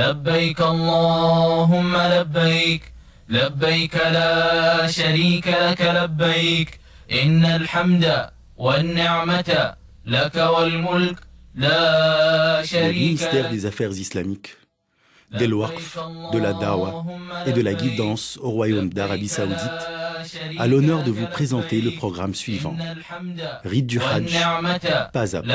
لبيك اللهم لبيك لبيك لا شريك لك لبيك إن الحمد والنعمة لك والملك لا Le شريك ministère لك. des Affaires islamiques, del Waqf, de la Dawa et de la guidance au Royaume d'Arabie Saoudite a l'honneur de vous présenter le programme suivant. Rite du Hajj, pas à pas.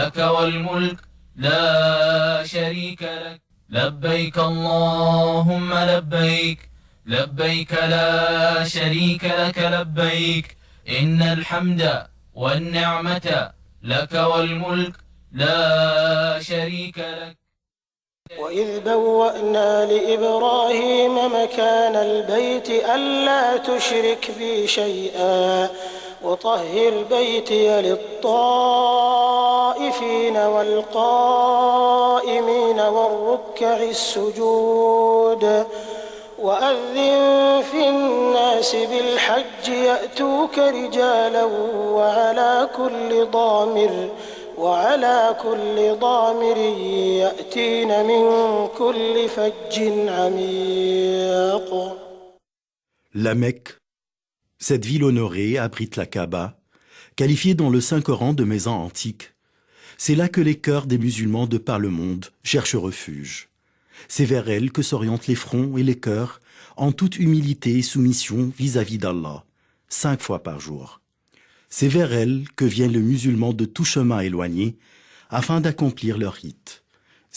لبيك اللهم لبيك لبيك لا شريك لك لبيك إن الحمد والنعمة لك والملك لا شريك لك. وإذ بوأنا لإبراهيم مكان البيت ألا تشرك بي شيئا وطهر بيتي للطائفين والقائمين والركع السجود وأذن في الناس بالحج يأتوك رجالا وعلى كل ضامر يأتين من كل فج عميق. La Mecque, cette ville honorée, abrite la Kaaba, qualifiée dans le Saint-Coran de maison antique. C'est là que les cœurs des musulmans de par le monde cherchent refuge. C'est vers elle que s'orientent les fronts et les cœurs en toute humilité et soumission vis-à-vis d'Allah, 5 fois par jour. C'est vers elle que vient le musulman de tout chemin éloigné afin d'accomplir leur rite.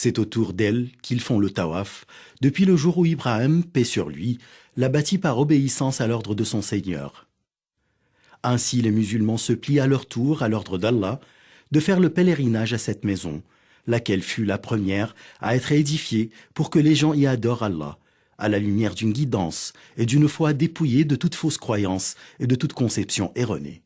C'est autour d'elle qu'ils font le tawaf depuis le jour où Ibrahim, paix sur lui, l'a bâti par obéissance à l'ordre de son Seigneur. Ainsi les musulmans se plient à leur tour à l'ordre d'Allah de faire le pèlerinage à cette maison, laquelle fut la première à être édifiée pour que les gens y adorent Allah, à la lumière d'une guidance et d'une foi dépouillée de toute fausse croyance et de toute conception erronée.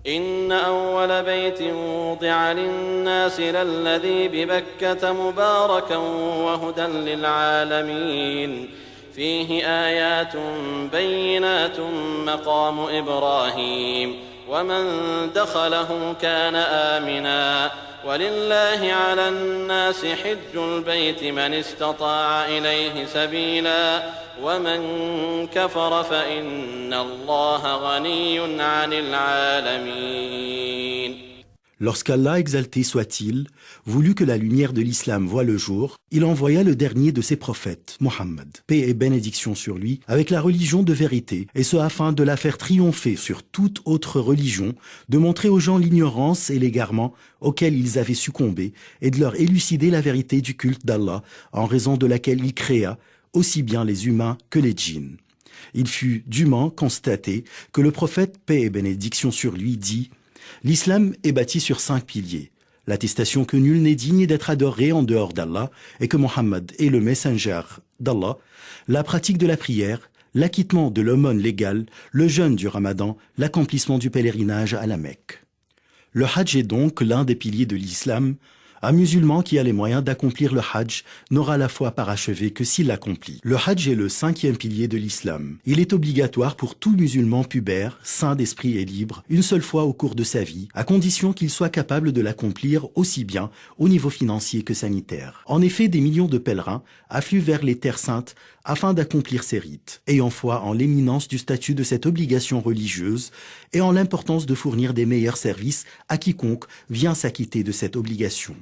إن أول بيت وضع للناس للذي ببكة مباركا وهدى للعالمين فيه آيات بينات مقام إبراهيم ومن دخله كان آمنا ولله على الناس حج البيت من استطاع إليه سبيلا ومن كفر فإن الله غني عن العالمين. Lorsqu'Allah, exalté soit-il, voulut que la lumière de l'islam voie le jour, il envoya le dernier de ses prophètes, Mohammed, paix et bénédiction sur lui, avec la religion de vérité, et ce afin de la faire triompher sur toute autre religion, de montrer aux gens l'ignorance et l'égarement auxquels ils avaient succombé, et de leur élucider la vérité du culte d'Allah, en raison de laquelle il créa aussi bien les humains que les djinns. Il fut dûment constaté que le prophète, paix et bénédiction sur lui, dit: l'islam est bâti sur 5 piliers. L'attestation que nul n'est digne d'être adoré en dehors d'Allah et que Mohammed est le messager d'Allah, la pratique de la prière, l'acquittement de l'aumône légale, le jeûne du ramadan, l'accomplissement du pèlerinage à la Mecque. Le hajj est donc l'un des piliers de l'islam. Un musulman qui a les moyens d'accomplir le hajj n'aura la foi parachevée que s'il l'accomplit. Le hajj est le 5e pilier de l'islam. Il est obligatoire pour tout musulman pubère, sain d'esprit et libre, une seule fois au cours de sa vie, à condition qu'il soit capable de l'accomplir aussi bien au niveau financier que sanitaire. En effet, des millions de pèlerins affluent vers les terres saintes afin d'accomplir ces rites, ayant foi en l'éminence du statut de cette obligation religieuse et en l'importance de fournir des meilleurs services à quiconque vient s'acquitter de cette obligation.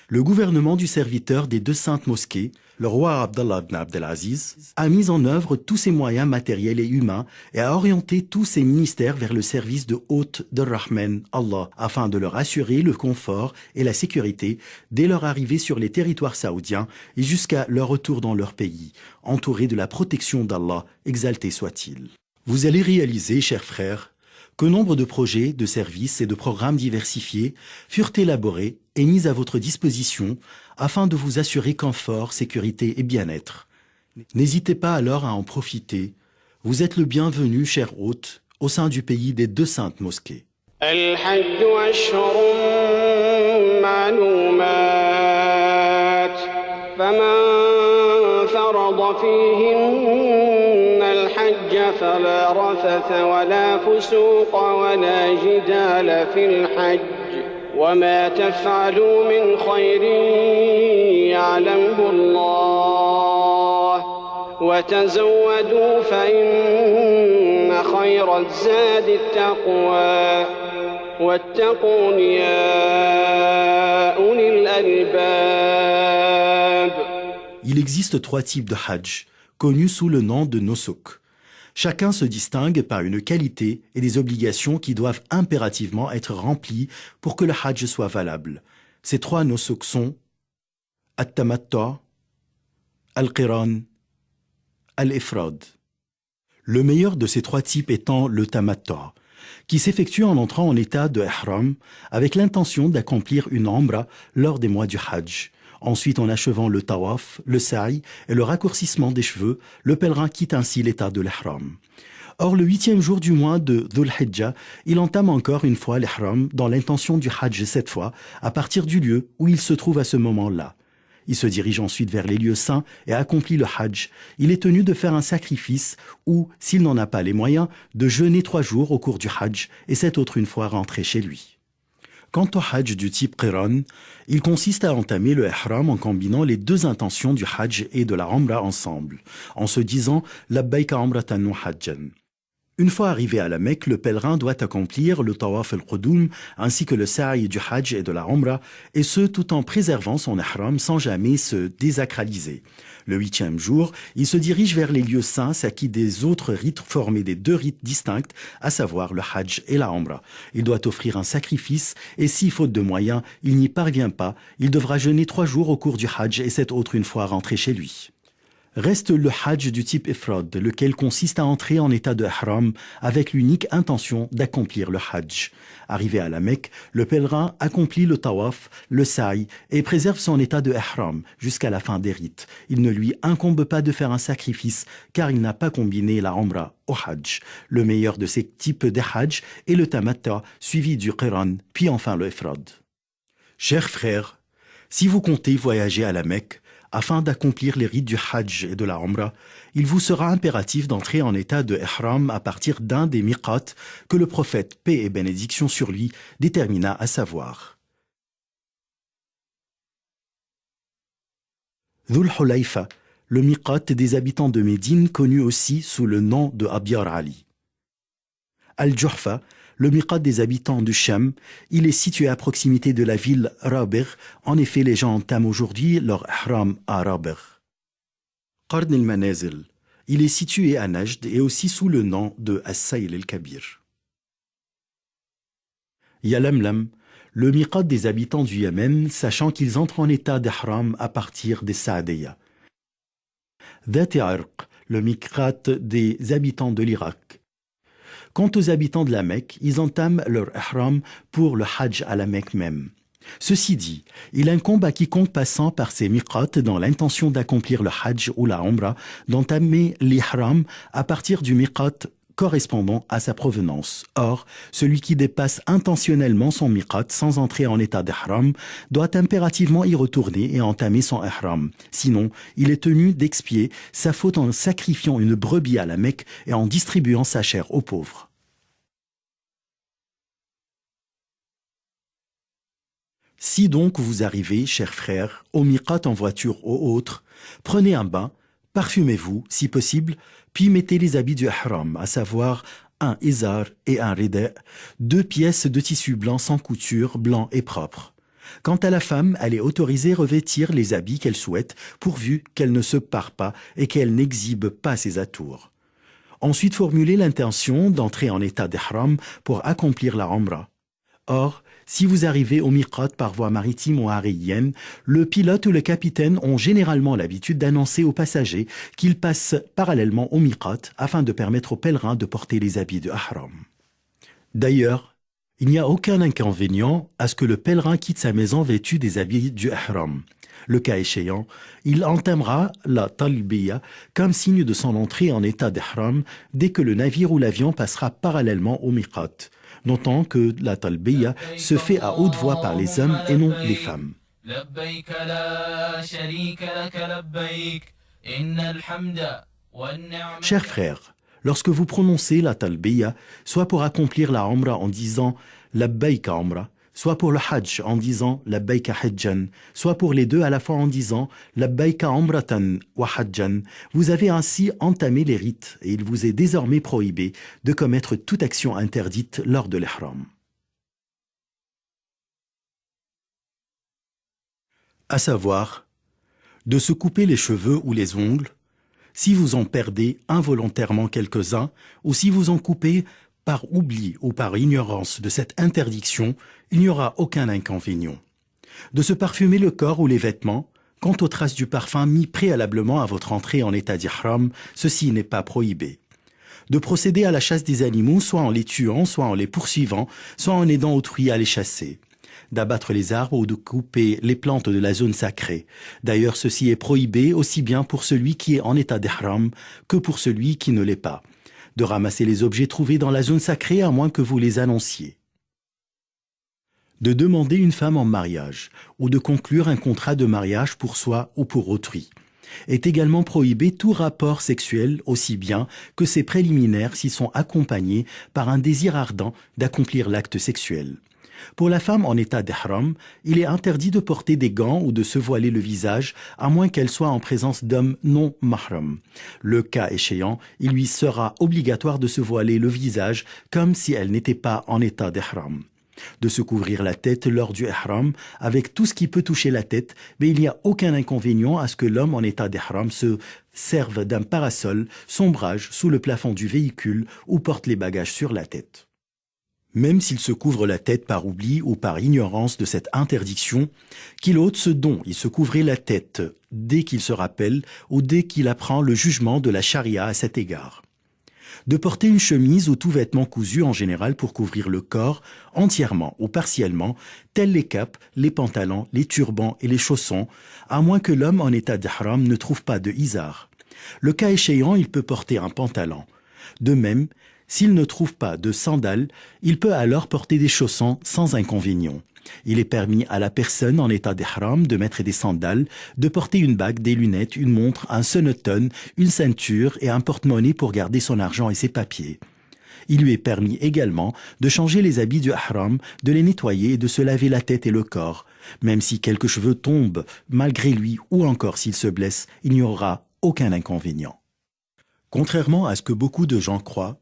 Le gouvernement du serviteur des 2 saintes mosquées, le roi Abdallah ibn Abdelaziz, a mis en œuvre tous ses moyens matériels et humains et a orienté tous ses ministères vers le service de hôtes de Rahman, Allah, afin de leur assurer le confort et la sécurité dès leur arrivée sur les territoires saoudiens et jusqu'à leur retour dans leur pays, entourés de la protection d'Allah, exalté soit-il. Vous allez réaliser, chers frères, que nombre de projets, de services et de programmes diversifiés furent élaborés et mis à votre disposition afin de vous assurer confort, sécurité et bien-être. N'hésitez pas alors à en profiter. Vous êtes le bienvenu, cher hôte, au sein du pays des 2 saintes mosquées. الحج أشهر معلومات فمن فرض فيهن الحج فلا رفث ولا فسوق ولا جدال في الحج وما تفعلوا من خير يعلمه الله وتزودوا فإن خير الزاد التقوى واتقون يا أولي الألباب. Il existe 3 types de hajj, connus sous le nom de nusuk. Chacun se distingue par une qualité et des obligations qui doivent impérativement être remplies pour que le hajj soit valable. Ces 3 nusuk sont at-tamattu', al-qiran, al-ifrad. Le meilleur de ces 3 types étant le tamattu', qui s'effectue en entrant en état de ihram avec l'intention d'accomplir une umra lors des mois du hajj. Ensuite, en achevant le tawaf, le sa'i et le raccourcissement des cheveux, le pèlerin quitte ainsi l'état de l'ihram. Or, le 8e jour du mois de Dhul Hijjah, il entame encore une fois l'ihram dans l'intention du hajj cette fois, à partir du lieu où il se trouve à ce moment-là. Il se dirige ensuite vers les lieux saints et accomplit le hajj. Il est tenu de faire un sacrifice ou, s'il n'en a pas les moyens, de jeûner 3 jours au cours du hajj et cette autre une fois rentré chez lui. Quant au hajj du type qiran, il consiste à entamer le ihram en combinant les 2 intentions du hajj et de la umra ensemble, en se disant « labbayka umratan wa hajjan ». Une fois arrivé à la Mecque, le pèlerin doit accomplir le tawaf al-qudum ainsi que le sa'i du hajj et de la umra, et ce tout en préservant son ihram sans jamais se désacraliser. Le 8e jour, il se dirige vers les lieux saints s'acquit des autres rites formés des 2 rites distincts, à savoir le hajj et la umra. Il doit offrir un sacrifice et si, faute de moyens, il n'y parvient pas, il devra jeûner 3 jours au cours du hajj et cette autre une fois rentré chez lui. Reste le hajj du type ifrad, lequel consiste à entrer en état de ihram avec l'unique intention d'accomplir le hajj. Arrivé à la Mecque, le pèlerin accomplit le tawaf, le sa'i et préserve son état de ihram jusqu'à la fin des rites. Il ne lui incombe pas de faire un sacrifice car il n'a pas combiné la umra au hajj. Le meilleur de ces types de hajj est le tamattu', suivi du qiran, puis enfin le ifrad. Chers frères, si vous comptez voyager à la Mecque, afin d'accomplir les rites du hajj et de la umra, il vous sera impératif d'entrer en état de ihram à partir d'un des miqat que le prophète, paix et bénédiction sur lui, détermina à savoir. Dhul Hulayfa, le miqat des habitants de Médine connu aussi sous le nom de Abyar Ali. Al-Juhfa, le miqat des habitants du Sham, il est situé à proximité de la ville Rabigh. En effet, les gens entament aujourd'hui leur ihram à Rabigh. Qarn al-Manazil, il est situé à Najd et aussi sous le nom de As-Sayl al-Kabir. Yalamlam, le miqat des habitants du Yémen, sachant qu'ils entrent en état d'ihram à partir des Saadiyya. Dhat Irq, le miqat des habitants de l'Irak. Quant aux habitants de la Mecque, ils entament leur ihram pour le hajj à la Mecque même. Ceci dit, il incombe à quiconque passant par ces miqats dans l'intention d'accomplir le hajj ou la umra d'entamer l'ihram à partir du miqat correspondant à sa provenance. Or, celui qui dépasse intentionnellement son miqat sans entrer en état d'ihram doit impérativement y retourner et entamer son ihram. Sinon, il est tenu d'expier sa faute en sacrifiant une brebis à la Mecque et en distribuant sa chair aux pauvres. Si donc vous arrivez, chers frères, au miqat en voiture ou autre, prenez un bain, parfumez-vous, si possible, puis mettez les habits du ihram, à savoir un izar et un rida', 2 pièces de tissu blanc sans couture, blanc et propre. Quant à la femme, elle est autorisée à revêtir les habits qu'elle souhaite, pourvu qu'elle ne se pare pas et qu'elle n'exhibe pas ses atours. Ensuite, formulez l'intention d'entrer en état d'ihram pour accomplir la umra. Or, si vous arrivez au miqat par voie maritime ou aérienne, le pilote ou le capitaine ont généralement l'habitude d'annoncer aux passagers qu'ils passent parallèlement au miqat afin de permettre aux pèlerins de porter les habits de ihram. D'ailleurs, il n'y a aucun inconvénient à ce que le pèlerin quitte sa maison vêtu des habits du ihram. Le cas échéant, il entamera la talbiya comme signe de son entrée en état d'ihram dès que le navire ou l'avion passera parallèlement au miqat. Notant que la talbiya se fait à haute voix par les hommes et non les femmes. Chers frères, lorsque vous prononcez la talbiya, soit pour accomplir la umra en disant labbayka umra, soit pour le Hajj en disant Labbaika Hajjan, soit pour les deux à la fois en disant Labbaika Umratan wa Hajjan. Vous avez ainsi entamé les rites et il vous est désormais prohibé de commettre toute action interdite lors de l'ihram. À savoir, de se couper les cheveux ou les ongles, si vous en perdez involontairement quelques-uns, ou si vous en coupez par oubli ou par ignorance de cette interdiction, il n'y aura aucun inconvénient. De se parfumer le corps ou les vêtements, quant aux traces du parfum mis préalablement à votre entrée en état d'ihram, ceci n'est pas prohibé. De procéder à la chasse des animaux, soit en les tuant, soit en les poursuivant, soit en aidant autrui à les chasser. D'abattre les arbres ou de couper les plantes de la zone sacrée. D'ailleurs, ceci est prohibé aussi bien pour celui qui est en état d'ihram que pour celui qui ne l'est pas. De ramasser les objets trouvés dans la zone sacrée à moins que vous les annonciez. De demander une femme en mariage ou de conclure un contrat de mariage pour soi ou pour autrui. Est également prohibé tout rapport sexuel aussi bien que ses préliminaires s'y sont accompagnés par un désir ardent d'accomplir l'acte sexuel. Pour la femme en état d'ihram, il est interdit de porter des gants ou de se voiler le visage, à moins qu'elle soit en présence d'hommes non mahram. Le cas échéant, il lui sera obligatoire de se voiler le visage comme si elle n'était pas en état d'ihram. De se couvrir la tête lors du ihram avec tout ce qui peut toucher la tête, mais il n'y a aucun inconvénient à ce que l'homme en état d'ihram se serve d'un parasol, sombrage sous le plafond du véhicule ou porte les bagages sur la tête. Même s'il se couvre la tête par oubli ou par ignorance de cette interdiction, qu'il ôte ce dont il se couvrait la tête dès qu'il se rappelle ou dès qu'il apprend le jugement de la charia à cet égard. De porter une chemise ou tout vêtement cousu en général pour couvrir le corps entièrement ou partiellement, tels les capes, les pantalons, les turbans et les chaussons, à moins que l'homme en état d'ihram ne trouve pas de izar. Le cas échéant, il peut porter un pantalon. De même, s'il ne trouve pas de sandales, il peut alors porter des chaussons sans inconvénient. Il est permis à la personne en état d'ihram de mettre des sandales, de porter une bague, des lunettes, une montre, un sonneton, une ceinture et un porte-monnaie pour garder son argent et ses papiers. Il lui est permis également de changer les habits du ihram, de les nettoyer et de se laver la tête et le corps. Même si quelques cheveux tombent malgré lui ou encore s'il se blesse, il n'y aura aucun inconvénient. Contrairement à ce que beaucoup de gens croient,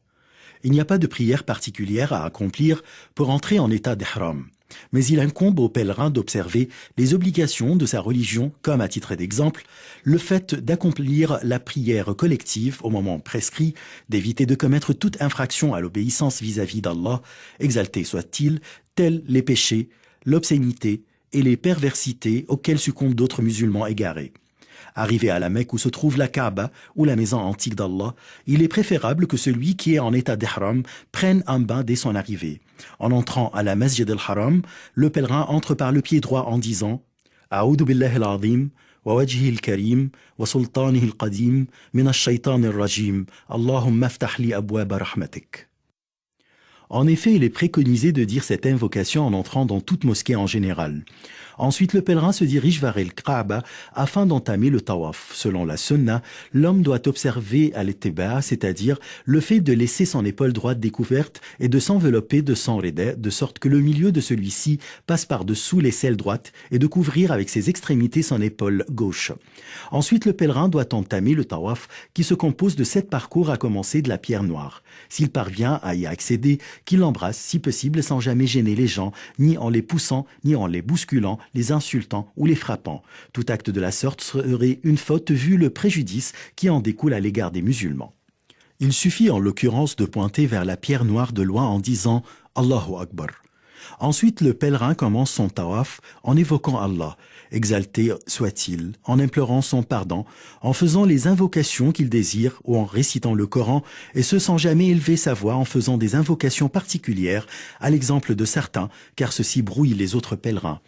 il n'y a pas de prière particulière à accomplir pour entrer en état d'ihram. Mais il incombe au pèlerin d'observer les obligations de sa religion, comme à titre d'exemple, le fait d'accomplir la prière collective au moment prescrit, d'éviter de commettre toute infraction à l'obéissance vis-à-vis d'Allah, exalté soit-il, tels les péchés, l'obscénité et les perversités auxquelles succombent d'autres musulmans égarés. Arrivé à la Mecque où se trouve la Kaaba ou la maison antique d'Allah, il est préférable que celui qui est en état d'ihram prenne un bain dès son arrivée. En entrant à la Masjid al-Haram, le pèlerin entre par le pied droit en disant « A'udhu billahi al-azim, wa wajhihi al-karim, wa sultanihi al-qadim, min ash-shaytan al-rajim, Allahumma aftah li abwaba rahmatik » En effet, il est préconisé de dire cette invocation en entrant dans toute mosquée en général. Ensuite, le pèlerin se dirige vers el Kaaba afin d'entamer le tawaf. Selon la sunna, l'homme doit observer al-ittiba, c'est-à-dire le fait de laisser son épaule droite découverte et de s'envelopper de son rida, de sorte que le milieu de celui-ci passe par-dessous l'aisselle droite et de couvrir avec ses extrémités son épaule gauche. Ensuite, le pèlerin doit entamer le tawaf qui se compose de 7 parcours à commencer de la pierre noire. S'il parvient à y accéder, qu'il l'embrasse si possible sans jamais gêner les gens, ni en les poussant, ni en les bousculant, les insultant ou les frappant. Tout acte de la sorte serait une faute vu le préjudice qui en découle à l'égard des musulmans. Il suffit en l'occurrence de pointer vers la pierre noire de loin en disant « Allahu Akbar ». Ensuite, le pèlerin commence son tawaf en évoquant Allah, exalté soit-il, en implorant son pardon, en faisant les invocations qu'il désire ou en récitant le Coran, et ce sans jamais élever sa voix en faisant des invocations particulières, à l'exemple de certains, car ceci brouille les autres pèlerins.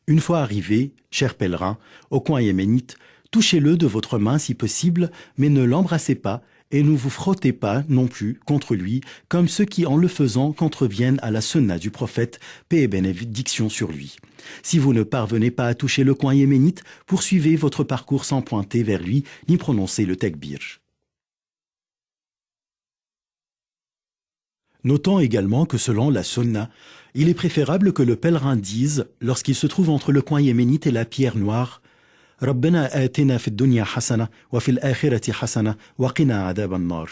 Une fois arrivé, cher pèlerin, au coin yéménite, touchez-le de votre main si possible, mais ne l'embrassez pas, et ne vous frottez pas non plus contre lui, comme ceux qui en le faisant contreviennent à la sunna du prophète, paix et bénédiction sur lui. Si vous ne parvenez pas à toucher le coin yéménite, poursuivez votre parcours sans pointer vers lui, ni prononcer le tekbir. Notons également que selon la sunna, il est préférable que le pèlerin dise, lorsqu'il se trouve entre le coin yéménite et la pierre noire, « Rabbana atina fid dunya hasana wa fil akhirati hasana wa qina adhab an-nar »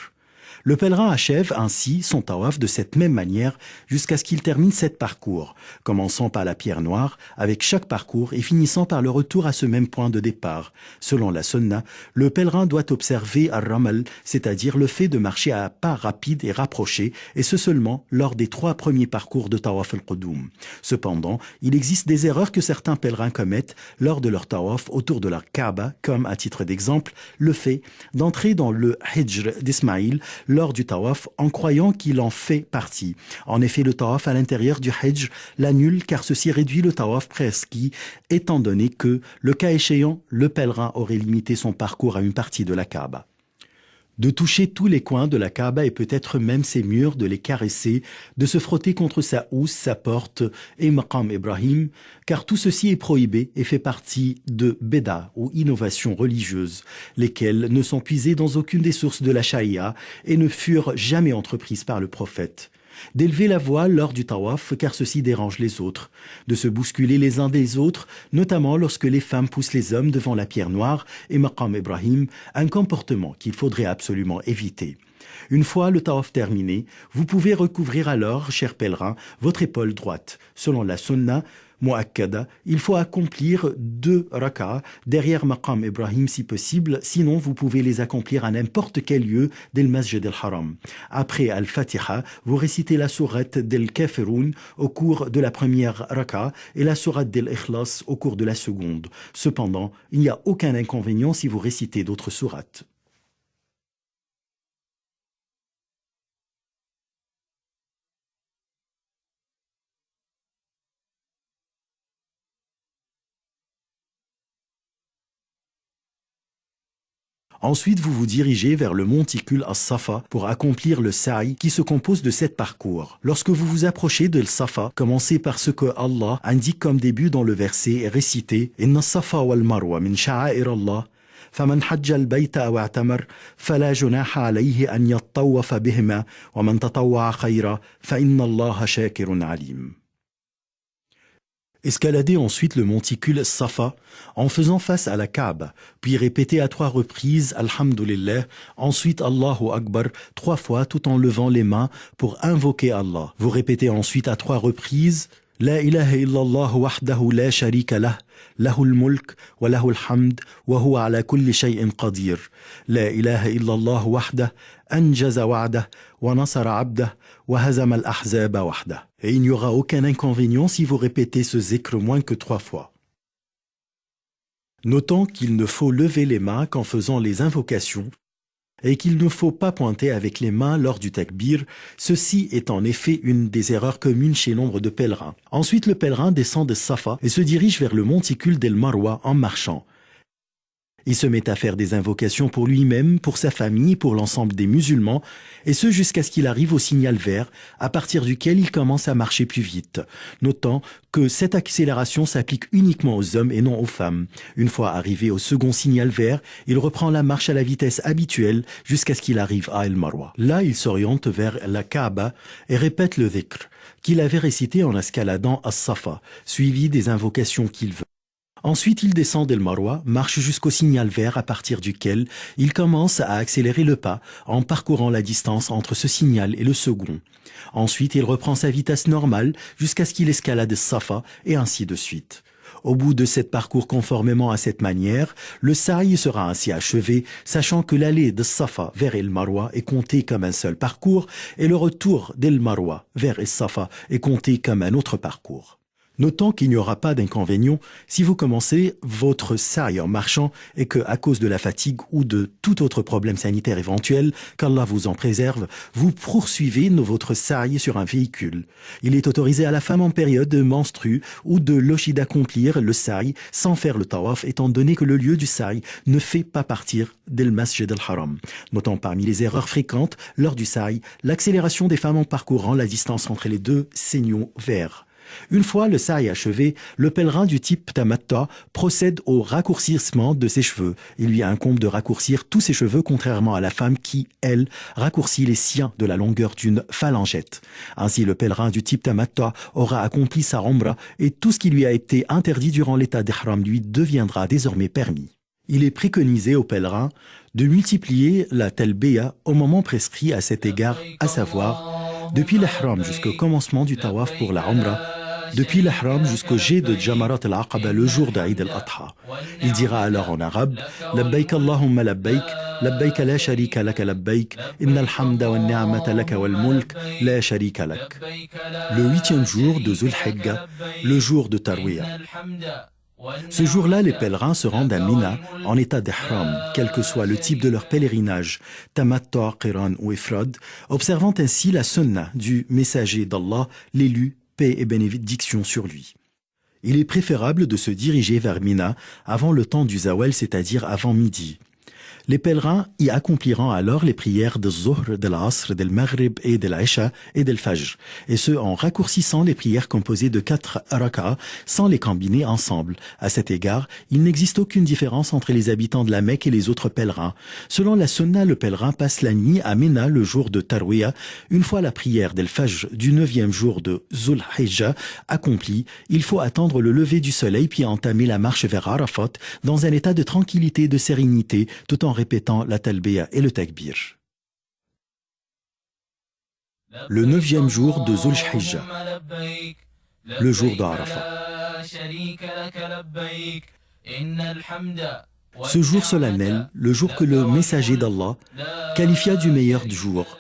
Le pèlerin achève ainsi son tawaf de cette même manière jusqu'à ce qu'il termine 7 parcours, commençant par la pierre noire avec chaque parcours et finissant par le retour à ce même point de départ. Selon la sunna, le pèlerin doit observer ar-ramal, c'est-à-dire le fait de marcher à pas rapides et rapprochés, et ce seulement lors des 3 premiers parcours de tawaf al-qudum. Cependant, il existe des erreurs que certains pèlerins commettent lors de leur tawaf autour de leur Kaaba, comme à titre d'exemple, le fait d'entrer dans le hijr d'Ismaïl lors du tawaf en croyant qu'il en fait partie. En effet, le tawaf à l'intérieur du hijr l'annule car ceci réduit le tawaf prescrit étant donné que, le cas échéant, le pèlerin aurait limité son parcours à une partie de la Kaaba. De toucher tous les coins de la Kaaba et peut-être même ses murs, de les caresser, de se frotter contre sa housse, sa porte et Maqam Ibrahim, car tout ceci est prohibé et fait partie de Beda ou innovations religieuses, lesquelles ne sont puisées dans aucune des sources de la Sharia et ne furent jamais entreprises par le prophète. D'élever la voix lors du tawaf car ceci dérange les autres, de se bousculer les uns des autres, notamment lorsque les femmes poussent les hommes devant la pierre noire et Maqam Ibrahim, un comportement qu'il faudrait absolument éviter. Une fois le tawaf terminé, vous pouvez recouvrir alors, chers pèlerins, votre épaule droite. Selon la sunna mu'akkada, il faut accomplir 2 rak'ah derrière Maqam Ibrahim si possible, sinon vous pouvez les accomplir à n'importe quel lieu del Masjid al-Haram. Après Al-Fatiha, vous récitez la sourate del Kafirun au cours de la première rak'ah et la sourate del Ikhlas au cours de la seconde. Cependant, il n'y a aucun inconvénient si vous récitez d'autres sourates. Ensuite, vous vous dirigez vers le monticule As-Safa pour accomplir le sa'i qui se compose de 7 parcours. Lorsque vous vous approchez de Safa, commencez par ce que Allah indique comme début dans le verset et récitez « Inna as-Safa wal-Marwa min sha'air Allah » فمن حج البيت أو اعتمر فلا جناح عليه أن يطوف بهما ومن تطوع خيرا فإن الله شاكر عليم. Escaladez ensuite le monticule Safa en faisant face à la Kaaba, puis répétez à 3 reprises Alhamdulillah, ensuite Allahu Akbar 3 fois tout en levant les mains pour invoquer Allah. Vous répétez ensuite à 3 reprises La ilaha illallah wahdahu la sharika lah, lahul mulk wa lahul hamd wa huwa ala kulli shay'in qadir. La ilaha illallah wahdah anjaza wa'dah wa nasara 'abdah wa hazama al-ahzaba wahdah. Et il n'y aura aucun inconvénient si vous répétez ce zikr moins que 3 fois. Notons qu'il ne faut lever les mains qu'en faisant les invocations et qu'il ne faut pas pointer avec les mains lors du takbir. Ceci est en effet une des erreurs communes chez nombre de pèlerins. Ensuite, le pèlerin descend de Safa et se dirige vers le monticule d'El Marwa en marchant. Il se met à faire des invocations pour lui-même, pour sa famille, pour l'ensemble des musulmans, et ce jusqu'à ce qu'il arrive au signal vert, à partir duquel il commence à marcher plus vite. Notant que cette accélération s'applique uniquement aux hommes et non aux femmes. Une fois arrivé au second signal vert, il reprend la marche à la vitesse habituelle jusqu'à ce qu'il arrive à El Marwa. Là, il s'oriente vers la Kaaba et répète le dhikr qu'il avait récité en escaladant As-Safa, suivi des invocations qu'il veut. Ensuite, il descend d'El Marwa, marche jusqu'au signal vert à partir duquel il commence à accélérer le pas en parcourant la distance entre ce signal et le second. Ensuite, il reprend sa vitesse normale jusqu'à ce qu'il escalade Safa et ainsi de suite. Au bout de 7 parcours conformément à cette manière, le sa'i sera ainsi achevé, sachant que l'allée de Safa vers El Marwa est comptée comme un seul parcours et le retour d'El Marwa vers El Safa est compté comme un autre parcours. Notons qu'il n'y aura pas d'inconvénient si vous commencez votre sa'i en marchant et que, à cause de la fatigue ou de tout autre problème sanitaire éventuel, qu'Allah vous en préserve, vous poursuivez votre sa'i sur un véhicule. Il est autorisé à la femme en période de menstrue ou de lochi d'accomplir le sa'i sans faire le tawaf, étant donné que le lieu du sa'i ne fait pas partir del Masjid al-Haram. Notons parmi les erreurs fréquentes lors du sa'i, l'accélération des femmes en parcourant la distance entre les 2 signaux verts. Une fois le sa'i achevé, le pèlerin du type tamattu procède au raccourcissement de ses cheveux. Il lui incombe de raccourcir tous ses cheveux, contrairement à la femme qui, elle, raccourcit les siens de la longueur d'une phalangette. Ainsi, le pèlerin du type tamattu aura accompli sa umrah et tout ce qui lui a été interdit durant l'état d'ihram lui deviendra désormais permis. Il est préconisé aux pèlerins de multiplier la talbiya au moment prescrit à cet égard, à savoir depuis l'ihram jusqu'au commencement du tawaf pour la umrah, depuis l'ihram jusqu'au jet de Jamarat al-Aqaba le jour d'Aïd al-Adha. Il dira alors en arabe « Labbaik Allahumma labbaik, labbaik la sharika laka labbaik, innal hamda wa ni'mata laka wal mulk, la sharika lak ». Le 8e jour de Zul Hijja, le jour de Tarwiyah. Ce jour-là, les pèlerins se rendent à Mina en état d'ihram, quel que soit le type de leur pèlerinage, tamattu, qiran ou ifrad, observant ainsi la sunna du messager d'Allah, l'élu, paix et bénédiction sur lui. Il est préférable de se diriger vers Mina avant le temps du zawal, c'est-à-dire avant midi. Les pèlerins y accompliront alors les prières de Zuhr, de l'Asr, de l'Maghrib et de l'Isha et de l'Fajr, et ce en raccourcissant les prières composées de 4 rak'ah sans les combiner ensemble. À cet égard, il n'existe aucune différence entre les habitants de la Mecque et les autres pèlerins. Selon la sunna, le pèlerin passe la nuit à Mina le jour de Tarwiyah. Une fois la prière d'El-Fajr du 9e jour de Zul Hijja accomplie, il faut attendre le lever du soleil puis entamer la marche vers Arafat dans un état de tranquillité et de sérénité, tout en répétant la talbiya et le takbir. Le 9e jour de Zul Hijja, le jour d'Arafat. Ce jour solennel, le jour que le messager d'Allah qualifia du meilleur jour.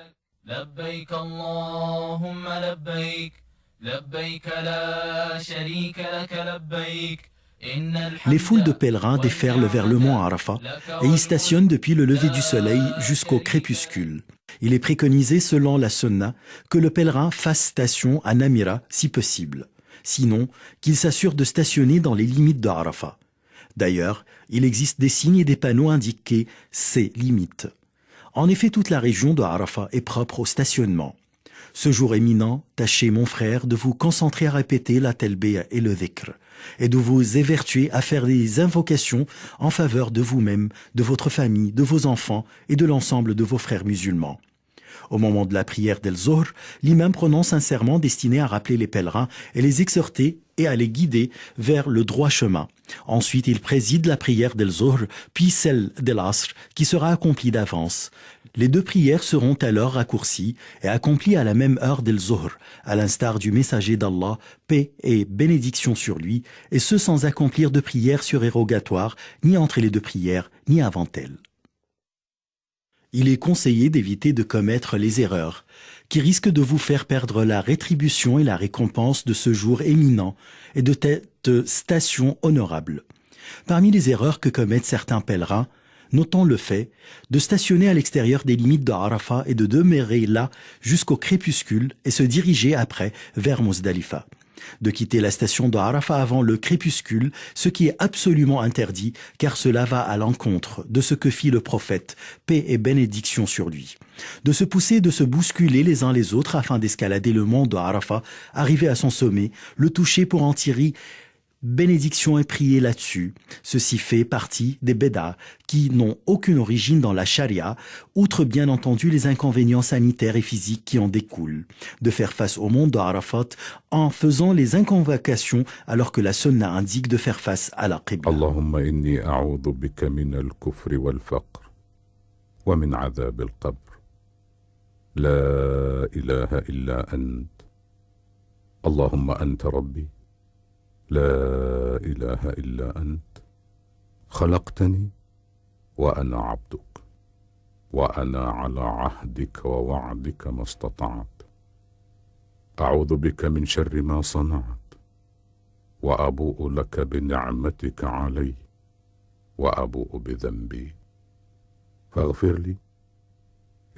Les foules de pèlerins déferlent vers le mont Arafat et y stationnent depuis le lever du soleil jusqu'au crépuscule. Il est préconisé, selon la sunna, que le pèlerin fasse station à Namira si possible. Sinon, qu'il s'assure de stationner dans les limites de Arafat. D'ailleurs, il existe des signes et des panneaux indiqués ces limites. En effet, toute la région de Arafat est propre au stationnement. Ce jour éminent, tâchez, mon frère, de vous concentrer à répéter la talbiya et le dhikr, et de vous évertuer à faire des invocations en faveur de vous-même, de votre famille, de vos enfants et de l'ensemble de vos frères musulmans. Au moment de la prière d'El-Zohr, l'imam prononce un serment destiné à rappeler les pèlerins et les exhorter et à les guider vers le droit chemin. Ensuite, il préside la prière d'El-Zohr, puis celle d'El-Asr, qui sera accomplie d'avance. Les deux prières seront alors raccourcies et accomplies à la même heure d'El-Zohr, à l'instar du messager d'Allah, paix et bénédiction sur lui, et ce sans accomplir de prière surérogatoire, ni entre les deux prières, ni avant elles. Il est conseillé d'éviter de commettre les erreurs qui risquent de vous faire perdre la rétribution et la récompense de ce jour éminent et de cette station honorable. Parmi les erreurs que commettent certains pèlerins, notons le fait de stationner à l'extérieur des limites de Arafat et de demeurer là jusqu'au crépuscule et se diriger après vers Muzdalifa. De quitter la station de Arafat avant le crépuscule, ce qui est absolument interdit, car cela va à l'encontre de ce que fit le prophète, paix et bénédiction sur lui. De se pousser, de se bousculer les uns les autres afin d'escalader le mont de Arafat, arriver à son sommet, le toucher pour en tirer bénédiction et prier là-dessus. Ceci fait partie des bédas qui n'ont aucune origine dans la charia, outre bien entendu les inconvénients sanitaires et physiques qui en découlent. De faire face au monde de Arafat en faisant les inconvocations alors que la sunna indique de faire face à la qibla. Allahumma inni a'udhu bika min al-kufri wal-faqr wa min adhab al-qabr. La ilaha illa ant. Allahumma anta rabbi. لا إله إلا أنت خلقتني وأنا عبدك وأنا على عهدك ووعدك ما استطعت أعوذ بك من شر ما صنعت وأبوء لك بنعمتك علي وأبوء بذنبي فاغفر لي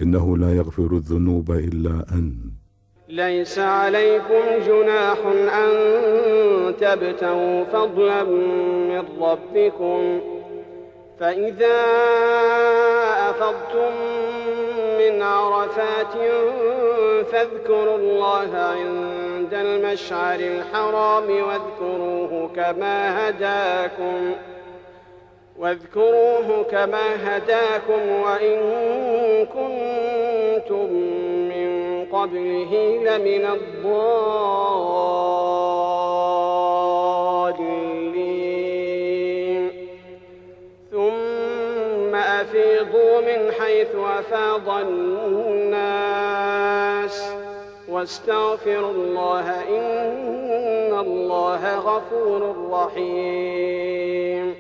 إنه لا يغفر الذنوب إلا أنت. ليس عليكم جناح أن تبتغوا فضلا من ربكم فإذا أفضتم من عرفات فاذكروا الله عند عند المشعر الحرام واذكروه كما هداكم وإن كنتم من قبله لمن الضالين ثم أفيضوا من حيث أفاض الناس واستغفروا الله إن الله غفور رحيم.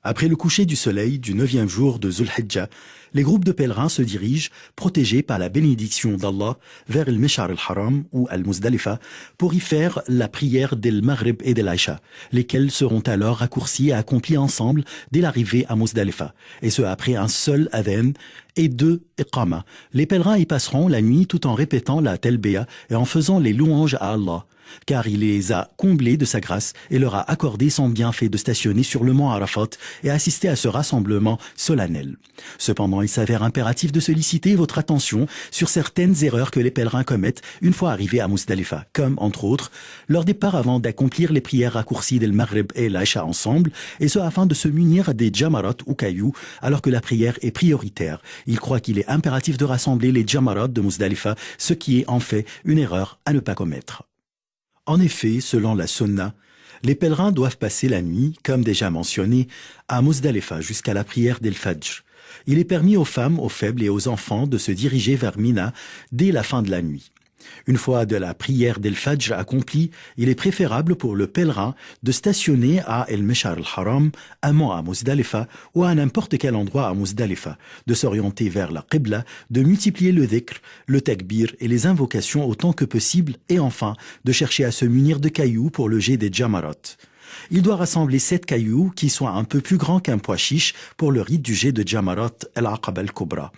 Après le coucher du soleil du 9e jour de Zulhijjah, les groupes de pèlerins se dirigent, protégés par la bénédiction d'Allah, vers le Mesh'ar al-Haram ou al-Muzdalifa pour y faire la prière del Maghrib et de l'Aïcha, lesquelles seront alors raccourcies et accomplies ensemble dès l'arrivée à Muzdalifa, et ce après un seul adhan et 2 iqama. Les pèlerins y passeront la nuit tout en répétant la talbiya et en faisant les louanges à Allah, car il les a comblés de sa grâce et leur a accordé son bienfait de stationner sur le mont Arafat et assister à ce rassemblement solennel. Cependant, il s'avère impératif de solliciter votre attention sur certaines erreurs que les pèlerins commettent une fois arrivés à Muzdalifa, comme, entre autres, leur départ avant d'accomplir les prières raccourcies del Maghrib et l'Aïcha ensemble, et ce afin de se munir des jamarot ou cailloux, alors que la prière est prioritaire. Il croit qu'il est impératif de rassembler les jamarot de Muzdalifa, ce qui est en fait une erreur à ne pas commettre. En effet, selon la sunna, les pèlerins doivent passer la nuit, comme déjà mentionné, à Muzdalifa jusqu'à la prière d'El Fajr. Il est permis aux femmes, aux faibles et aux enfants de se diriger vers Mina dès la fin de la nuit. Une fois de la prière d'El Fajr accomplie, il est préférable pour le pèlerin de stationner à El Mesh'ar al-Haram, amont à Muzdalifa ou à n'importe quel endroit à Muzdalifa, de s'orienter vers la Qibla, de multiplier le dhikr, le takbir et les invocations autant que possible et enfin de chercher à se munir de cailloux pour le jet des jamarot. Il doit rassembler 7 cailloux qui soient un peu plus grands qu'un pois chiche pour le rite du jet de jamarot al-Aqaba al-Kubra.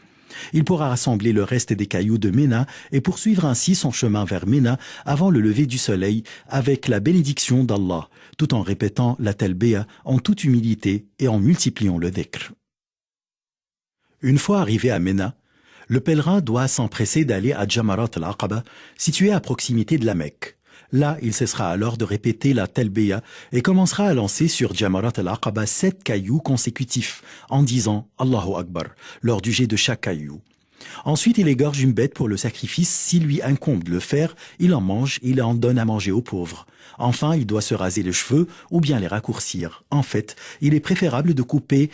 Il pourra rassembler le reste des cailloux de Ména et poursuivre ainsi son chemin vers Ména avant le lever du soleil avec la bénédiction d'Allah, tout en répétant la talbiya en toute humilité et en multipliant le dhikr. Une fois arrivé à Ména, le pèlerin doit s'empresser d'aller à Jamarat al-Aqaba, situé à proximité de la Mecque. Là, il cessera alors de répéter la talbiya et commencera à lancer sur Jamarat al-Aqaba 7 cailloux consécutifs en disant Allahu Akbar lors du jet de chaque caillou. Ensuite, il égorge une bête pour le sacrifice. S'il lui incombe de le faire, il en mange et il en donne à manger aux pauvres. Enfin, il doit se raser les cheveux ou bien les raccourcir. En fait, il est préférable de couper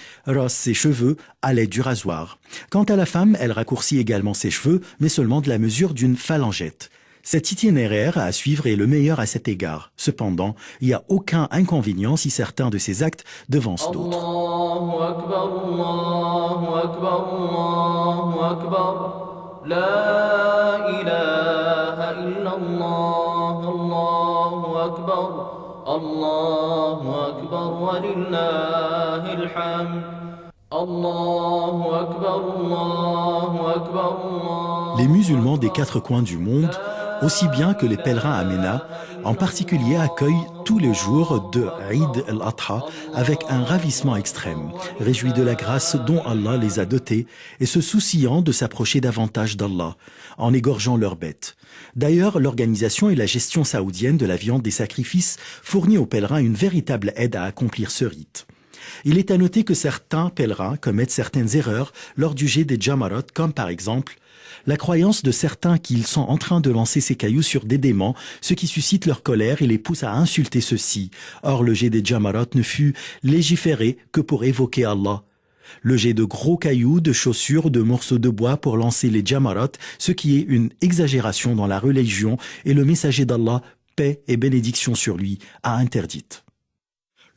ses cheveux à l'aide du rasoir. Quant à la femme, elle raccourcit également ses cheveux, mais seulement de la mesure d'une phalangette. Cet itinéraire à suivre est le meilleur à cet égard. Cependant, il n'y a aucun inconvénient si certains de ces actes devancent d'autres. Allahu Akbar, Allahu Akbar, Allahu Akbar. La ilaha illallah, Allahu Akbar. Allahu Akbar wa lillahil hamd. Allahu Akbar, Allahu Akbar, Allahu. Les musulmans des 4 coins du monde, aussi bien que les pèlerins à Ména, en particulier accueillent tous les jours de Eid al-Adha avec un ravissement extrême, réjouis de la grâce dont Allah les a dotés et se souciant de s'approcher davantage d'Allah, en égorgeant leurs bêtes. D'ailleurs, l'organisation et la gestion saoudienne de la viande des sacrifices fournit aux pèlerins une véritable aide à accomplir ce rite. Il est à noter que certains pèlerins commettent certaines erreurs lors du jet des jamarot, comme par exemple la croyance de certains qu'ils sont en train de lancer ces cailloux sur des démons, ce qui suscite leur colère et les pousse à insulter ceux-ci. Or, le jet des jamarot ne fut légiféré que pour évoquer Allah. Le jet de gros cailloux, de chaussures, de morceaux de bois pour lancer les jamarot, ce qui est une exagération dans la religion et le messager d'Allah, paix et bénédiction sur lui, a interdite.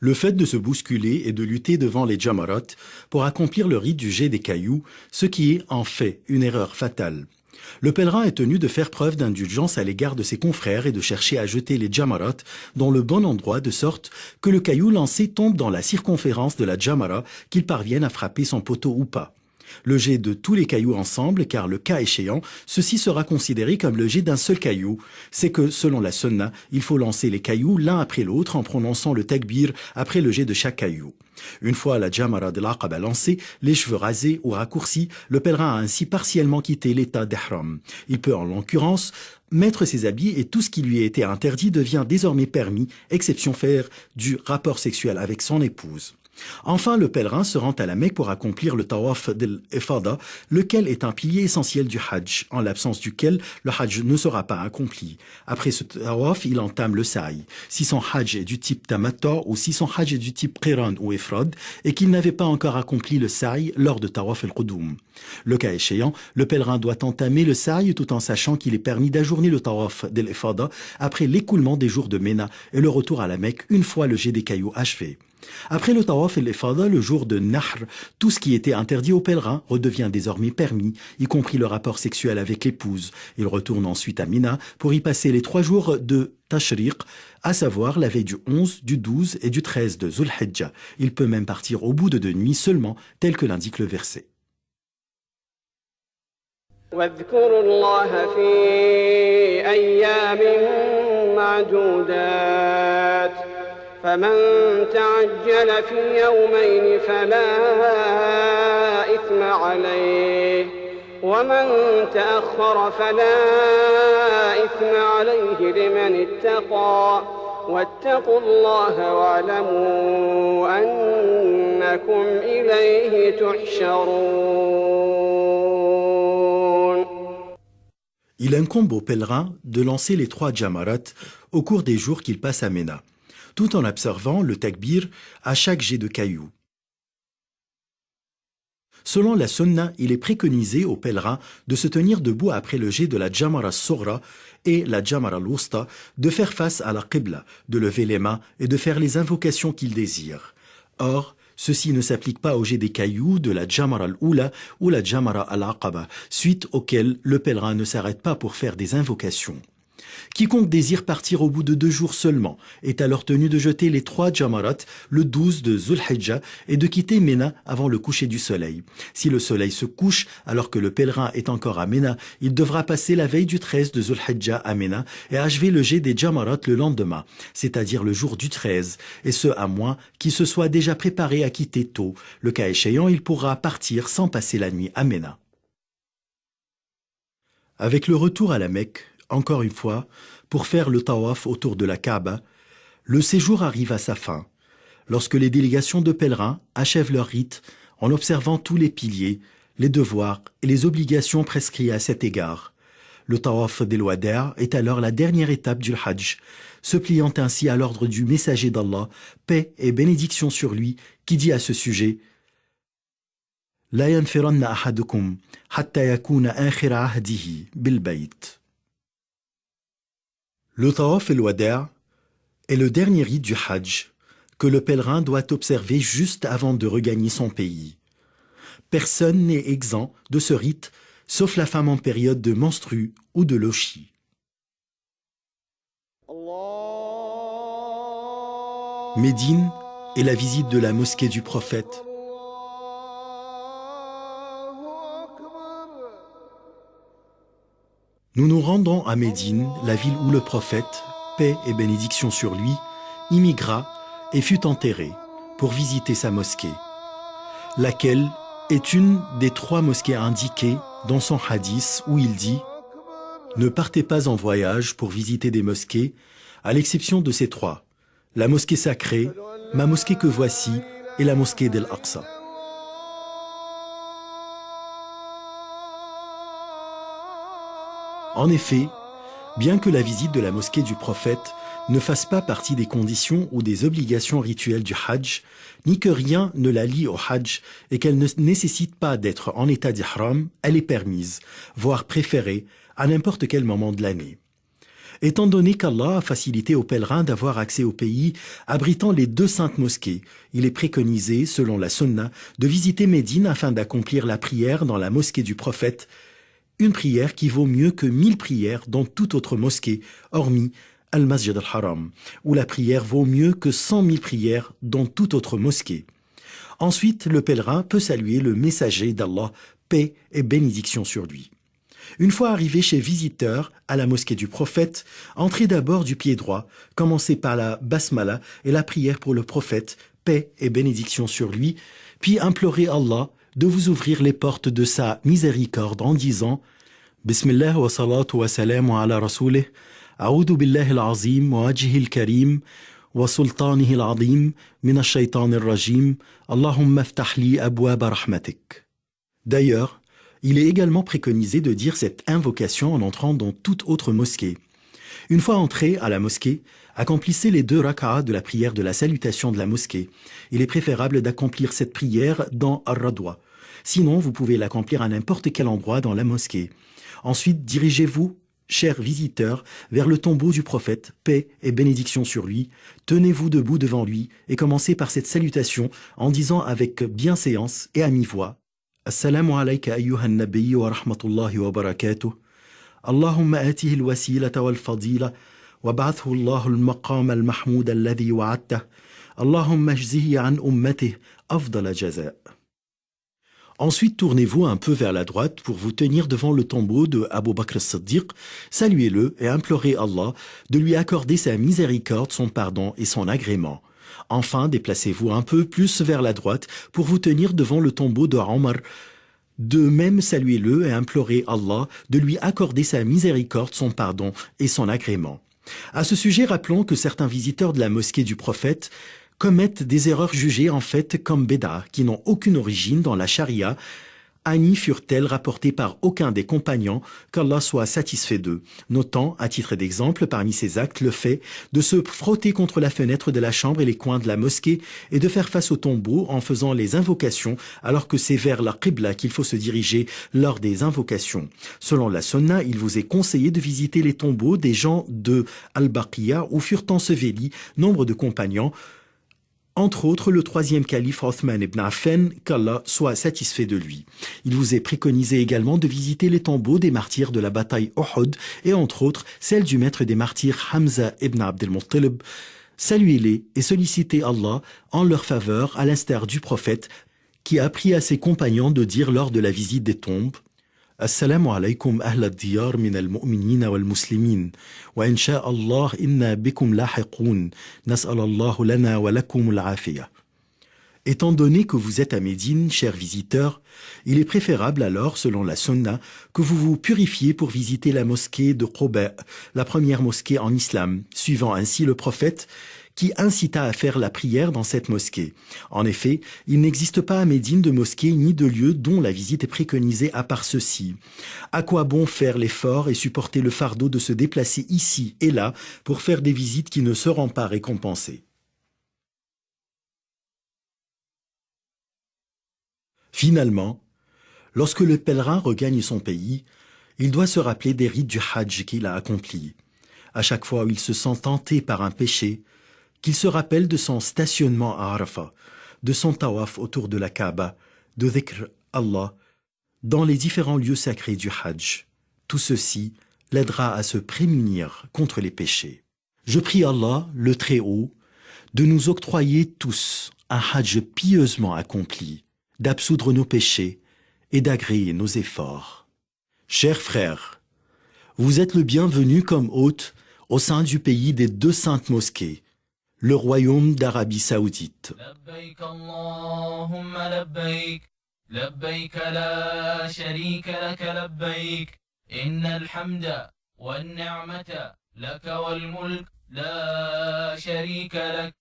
Le fait de se bousculer et de lutter devant les jamarot pour accomplir le rite du jet des cailloux, ce qui est en fait une erreur fatale. Le pèlerin est tenu de faire preuve d'indulgence à l'égard de ses confrères et de chercher à jeter les jamarot dans le bon endroit de sorte que le caillou lancé tombe dans la circonférence de la jamara, qu'il parvienne à frapper son poteau ou pas. Le jet de tous les cailloux ensemble, car le cas échéant, ceci sera considéré comme le jet d'un seul caillou. C'est que, selon la sunna, il faut lancer les cailloux l'un après l'autre en prononçant le takbir après le jet de chaque caillou. Une fois la jamara de l'Aqaba lancée, les cheveux rasés ou raccourcis, le pèlerin a ainsi partiellement quitté l'état d'ihram. Il peut en l'occurrence mettre ses habits et tout ce qui lui a été interdit devient désormais permis, exception faire du rapport sexuel avec son épouse. Enfin, le pèlerin se rend à la Mecque pour accomplir le tawaf d'El-Ifada, lequel est un pilier essentiel du Hajj, en l'absence duquel le Hajj ne sera pas accompli. Après ce tawaf, il entame le sa'i. Si son Hajj est du type Tamattu ou si son Hajj est du type Qiran ou Ifrad et qu'il n'avait pas encore accompli le sa'i lors de tawaf el-Qudum. Le cas échéant, le pèlerin doit entamer le sa'i tout en sachant qu'il est permis d'ajourner le tawaf d'El-Ifada après l'écoulement des jours de Ména et le retour à la Mecque une fois le jet des cailloux achevé. Après le tawaf et l'Ifada, le jour de Nahr, tout ce qui était interdit aux pèlerins redevient désormais permis, y compris le rapport sexuel avec l'épouse. Il retourne ensuite à Mina pour y passer les 3 jours de Tashriq, à savoir la veille du 11, du 12 et du 13 de Zulhijja. Il peut même partir au bout de 2 nuits seulement, tel que l'indique le verset. واذكروا الله في أيام معدودات فمن تعجل في يومين فلا إثم عليه ومن تأخر فلا إثم عليه لمن اتقى واتقوا الله واعلموا أنكم إليه تحشرون. Il incombe aux pèlerins de lancer les 3 jamarat au cours des jours qu'ils passent à Ména, tout en observant le takbir à chaque jet de cailloux. Selon la sunna, il est préconisé aux pèlerins de se tenir debout après le jet de la jamara soghra et la jamara al-wusta, de faire face à la qibla, de lever les mains et de faire les invocations qu'ils désirent. Or, ceci ne s'applique pas au jet des cailloux de la jamara al-oula ou la jamara al-aqaba, suite auquel le pèlerin ne s'arrête pas pour faire des invocations. Quiconque désire partir au bout de 2 jours seulement est alors tenu de jeter les 3 jamarat le 12 de Zulhijja et de quitter Ména avant le coucher du soleil. Si le soleil se couche alors que le pèlerin est encore à Ména, il devra passer la veille du 13 de Zulhijja à Ména et achever le jet des jamarat le lendemain, c'est-à-dire le jour du 13, et ce à moins qu'il se soit déjà préparé à quitter tôt. Le cas échéant, il pourra partir sans passer la nuit à Ména. Avec le retour à la Mecque, encore une fois, pour faire le tawaf autour de la Kaaba, le séjour arrive à sa fin, lorsque les délégations de pèlerins achèvent leur rite en observant tous les piliers, les devoirs et les obligations prescrits à cet égard. Le tawaf d'El-Wada' est alors la dernière étape du Hajj, se pliant ainsi à l'ordre du messager d'Allah, paix et bénédiction sur lui, qui dit à ce sujet « La yanfiranna ahadukum hatta yakuna akhira ahdihi bil bayt » Le tawaf el-Wada' est le dernier rite du Hajj que le pèlerin doit observer juste avant de regagner son pays. Personne n'est exempt de ce rite, sauf la femme en période de menstrue ou de lochi. Médine est la visite de la mosquée du prophète. Nous nous rendons à Médine, la ville où le prophète, paix et bénédiction sur lui, immigra et fut enterré pour visiter sa mosquée, laquelle est une des 3 mosquées indiquées dans son hadith où il dit « Ne partez pas en voyage pour visiter des mosquées, à l'exception de ces 3, la mosquée sacrée, ma mosquée que voici et la mosquée d'Al-Aqsa. » En effet, bien que la visite de la mosquée du prophète ne fasse pas partie des conditions ou des obligations rituelles du Hajj, ni que rien ne la lie au Hajj et qu'elle ne nécessite pas d'être en état d'ihram, elle est permise, voire préférée, à n'importe quel moment de l'année. Étant donné qu'Allah a facilité aux pèlerins d'avoir accès au pays abritant les 2 saintes mosquées, il est préconisé, selon la sunna, de visiter Médine afin d'accomplir la prière dans la mosquée du prophète, une prière qui vaut mieux que 1000 prières dans toute autre mosquée, hormis Al-Masjid al-Haram, où la prière vaut mieux que 100 000 prières dans toute autre mosquée. Ensuite, le pèlerin peut saluer le messager d'Allah, paix et bénédiction sur lui. Une fois arrivé chez visiteur à la mosquée du prophète, entrez d'abord du pied droit, commencez par la basmala et la prière pour le prophète, paix et bénédiction sur lui, puis implorez Allah de vous ouvrir les portes de sa miséricorde en disant Bismillah wa salatu wa salam ala rasoulih, a'udhu billahi al-azim wa wajhihi al-karim wa sultanihi al-azim min ash-shaytan ar-rajim, Allahumma aftah li abwaba rahmatik. D'ailleurs, il est également préconisé de dire cette invocation en entrant dans toute autre mosquée. Une fois entré à la mosquée, accomplissez les 2 rak'ah de la prière de la salutation de la mosquée. Il est préférable d'accomplir cette prière dans Ar-Radwa. Sinon, vous pouvez l'accomplir à n'importe quel endroit dans la mosquée. Ensuite, dirigez-vous, chers visiteurs, vers le tombeau du prophète, paix et bénédiction sur lui. Tenez-vous debout devant lui et commencez par cette salutation en disant avec bienséance et à mi-voix Assalamu alayka ayyuhan nabiyyu wa rahmatullahi wa barakatuh. Allahumma atihi al-wasilata wal-fadila wa ba'athu Allahu al-maqam al-mahmoud alladhi wa'adtah. Allahumma ajzihi an ummatihi afdala jaza'. Ensuite, tournez-vous un peu vers la droite pour vous tenir devant le tombeau de Abu Bakr as-Siddiq, saluez-le et implorez Allah de lui accorder sa miséricorde, son pardon et son agrément. Enfin, déplacez-vous un peu plus vers la droite pour vous tenir devant le tombeau de Omar. De même, saluez-le et implorez Allah de lui accorder sa miséricorde, son pardon et son agrément. À ce sujet, rappelons que certains visiteurs de la mosquée du prophète commettent des erreurs jugées en fait comme béda, qui n'ont aucune origine dans la charia, ni furent-elles rapportées par aucun des compagnons, qu'Allah soit satisfait d'eux. Notant, à titre d'exemple, parmi ces actes, le fait de se frotter contre la fenêtre de la chambre et les coins de la mosquée et de faire face au tombeau en faisant les invocations, alors que c'est vers la Qibla qu'il faut se diriger lors des invocations. Selon la Sunna, il vous est conseillé de visiter les tombeaux des gens de Al-Baqiya où furent ensevelis nombre de compagnons, entre autres le 3e calife Othman ibn Affan, qu'Allah soit satisfait de lui. Il vous est préconisé également de visiter les tombeaux des martyrs de la bataille Uhud et entre autres celle du maître des martyrs Hamza ibn Abd al-Muttalib. Saluez-les et sollicitez Allah en leur faveur à l'instar du prophète qui a appris à ses compagnons de dire lors de la visite des tombes Assalamu alaykum ahla diyar min al-mu'minina wal-muslimin wa insha Allah inna bikum lahiqoun nas'al Allah lana wa lakum al-afiyah. Étant donné que vous êtes à Médine, chers visiteurs, il est préférable alors, selon la sunna, que vous vous purifiez pour visiter la mosquée de Quba, la première mosquée en islam, suivant ainsi le prophète qui incita à faire la prière dans cette mosquée. En effet, il n'existe pas à Médine de mosquée ni de lieu dont la visite est préconisée à part ceci. À quoi bon faire l'effort et supporter le fardeau de se déplacer ici et là pour faire des visites qui ne seront pas récompensées? Finalement, lorsque le pèlerin regagne son pays, il doit se rappeler des rites du Hajj qu'il a accomplis. À chaque fois où il se sent tenté par un péché, qu'il se rappelle de son stationnement à Arafat, de son tawaf autour de la Kaaba, de dhikr Allah, dans les différents lieux sacrés du Hajj. Tout ceci l'aidera à se prémunir contre les péchés. Je prie Allah, le Très-Haut, de nous octroyer tous un Hajj pieusement accompli, d'absoudre nos péchés et d'agréer nos efforts. Chers frères, vous êtes le bienvenu comme hôte au sein du pays des 2 saintes mosquées, le royaume d'Arabie Saoudite. لبيك اللهم لبيك لبيك لا شريك لك لبيك إن الحمد والنعمة لك والملك لا شريك لك